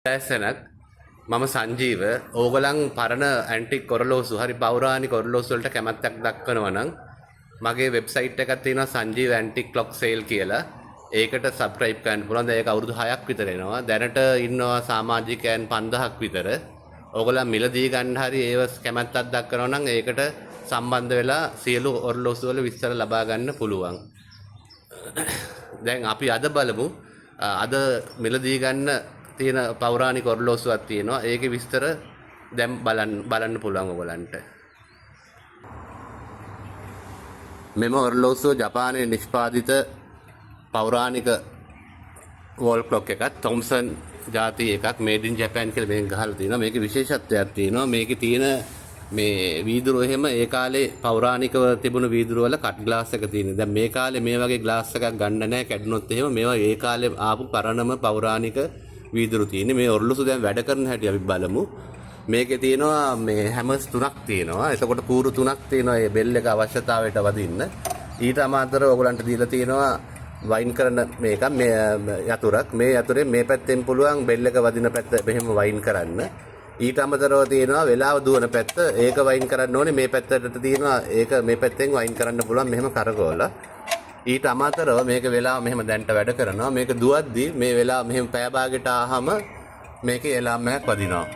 දැසනක් මම සංජීව ඕගලන් පරණ ඇන්ටික් ඔරලෝසු හරි පෞරාණික ඔරලෝසු වලට කැමැත්තක් දක්වනවා නම් මගේ වෙබ්සයිට් එකක් තියෙනවා සංජීව ඇන්ටික් ක්ලොක් සේල් කියලා. ඒකට සබ්ස්ක්‍රයිබ් කරන්න පුළුවන්. දැන් ඒක අවුරුදු 6ක් විතර එනවා. දැනට ඉන්නවා සමාජිකයන් 5000ක් විතර. ඕගලන් මිලදී ගන්න හරි ඒව කැමැත්තක් දක්වනවා නම් ඒකට සම්බන්ධ වෙලා සියලු ඔරලෝසු වල විස්තර ලබා ගන්න පුළුවන්. දැන් අපි අද බලමු අද මිලදී ගන්න තියෙන පෞරාණික ඔරලෝසුවක් තියෙනවා. ඒකේ විස්තර දැන් බලන්න පුළුවන් ඔයගලන්ට. මෙම ඔරලෝසුව ජපානයේ නිෂ්පාදිත පෞරාණික වෝල් ක්ලොක් එකක්. තොම්සන් ජාතිය එකක් මේඩ් ඉන් ජපාන් කියලා මේක ගහලා තියෙනවා. මේකේ විශේෂත්වයක් තියෙනවා. මේකේ තියෙන මේ වීදුරුව එහෙම ඒ කාලේ පෞරාණිකව තිබුණු වීදුරුව වල කට් ග්ලාස් එක තියෙනවා. දැන් මේ කාලේ මේ වගේ ග්ලාස් එකක් ගන්න නැහැ. කැඩුනොත් එහෙම මේවා ඒ කාලේ ආපු පරණම පෞරාණික වීදුරු තියෙන්නේ. මේ ඔරලෝසු දැන් වැඩ කරන හැටි අපි බලමු. මේකේ තියෙනවා මේ හැමර්ස් 3ක් තියෙනවා. එතකොට කූරු 3ක් තියෙනවා මේ බෙල් එක අවශ්‍යතාවයට වදින්න. ඊට අමතරව ඔයගලන්ට දීලා තියෙනවා වයින් කරන මේක මේ යතුරක්. මේ යතුරේ මේ පැත්තෙන් පුළුවන් බෙල් එක වදින පැත්ත මෙහෙම වයින් කරන්න. ඊට අමතරව තියෙනවා වෙලාව දුවන පැත්ත. ඒක වයින් කරන්න ඕනේ මේ පැත්තට තියෙනවා. ඒක මේ පැත්තෙන් වයින් කරන්න පුළුවන් මෙහෙම කරකවලා. ඊට අමතරව මේක වෙලාව මෙහෙම දැන්ට වැඩ කරනවා. මේක දුවද්දී මේ වෙලාව මෙහෙම පෑ භාගයට ආවම මේකේ එලාම් එකක් වදිනවා.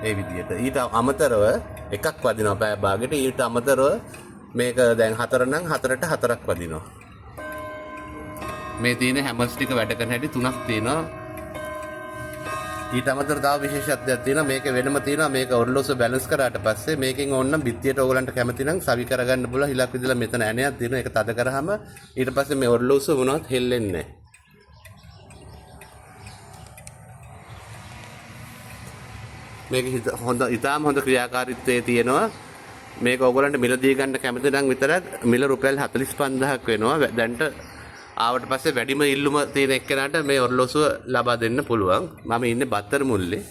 ඒ විදිහට. ඊට අමතරව එකක් වදිනවා පෑ භාගයට. ඊට අමතරව මේක දැන් 4 නම් 4ට 4ක් වදිනවා. මේ තියෙන හැමර්ස් ටික වැඩ කරන හැටි 3ක් තියෙනවා. ඊට අමතරව තව විශේෂත්වයක් තියෙනවා. මේක වෙනම තියෙනවා. මේක ඔරලෝසුව බැලන්ස් කරාට පස්සේ මේකෙන් ඕනනම් බිත්තියට ඕගලන්ට කැමති නම් සවි කරගන්න පුළුවන්. හිලක් විදලා මෙතන ඇණයක් තියෙනවා. ඒක තද කරාම ඊට පස්සේ මේ ඔරලෝසුව මොනවත් හෙල්ලෙන්නේ නැහැ. මේක ඉතාම හොඳ ක්‍රියාකාරීත්වයේ තියෙනවා. මේක ඕගලන්ට මිලදී ගන්න කැමති නම් විතරක් මිල රුපියල් 45000ක් වෙනවා. දැන්ට ආවට පස්සේ වැඩිම ඉල්ලුම තියෙන එක්කෙනාට මේ ඔරලෝසුව ලබා දෙන්න පුළුවන්. මම ඉන්නේ බත්තර මුල්ලේ.